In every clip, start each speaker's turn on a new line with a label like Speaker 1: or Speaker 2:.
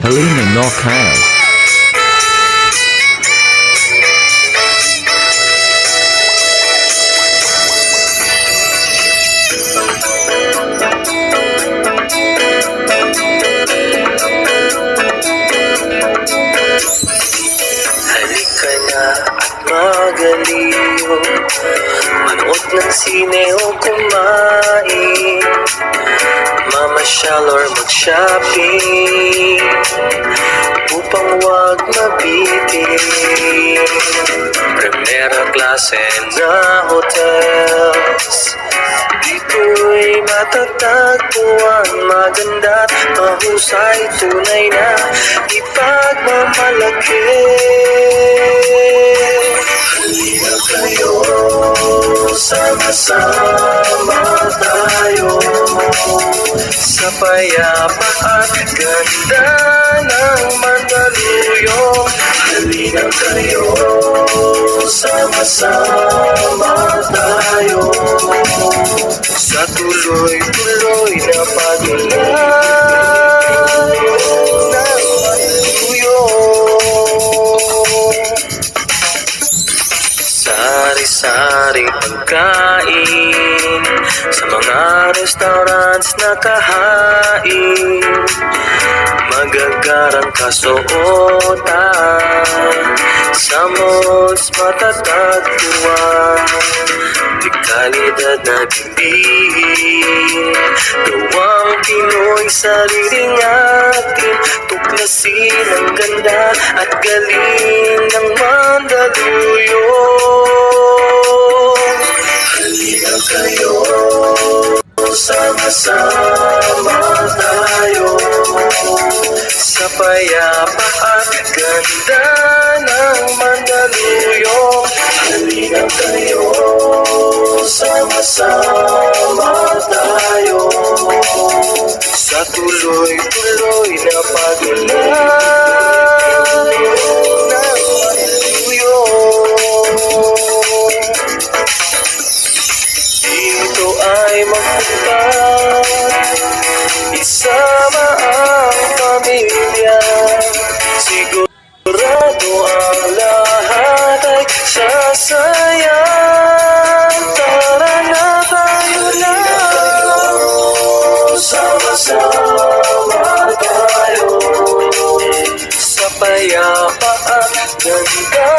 Speaker 1: Halina no kayo.
Speaker 2: Halika na at magaliw, manood ng sine o kumain, mamasyal or mag-shopping, upang wag mabitin. Primera klase na hotels, dito'y matatagpuan, maganda't mahusay, tunay na ipagmamalaki. Halina kayo, sama-sama tayo, sa payapa at ganda ng Mandaluyong. Halina kayo, sama-sama tayo, sa tuloy-tuloy na paglalay ng Mandaluyong. Sari-saring pagkain sa mga restaurants na kahain, magagarang kasuotan sa malls matatagpuan, di kalidad na bibig, gawang Pinoy, sariling atin, tuklasin ang ganda at galing ng Mandaluyong. Halina kayo, sama-sama tayo, sa payapa at ganda ng Mandaluyong. Halina kayo, sama-sama tayo, sa tuloy-tuloy na paglalay ng Mandaluyong. Dito ay magpunta, isama ang pamilya, sigurado ang lahat ay sasaya. Tara na tayo na, sama-sama tayo, sa payapa at ganda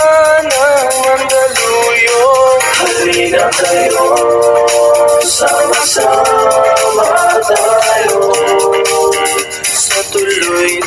Speaker 2: ng Mandaluyong. Halina kayo, sama-sama tayo, sa tuloy-tuloy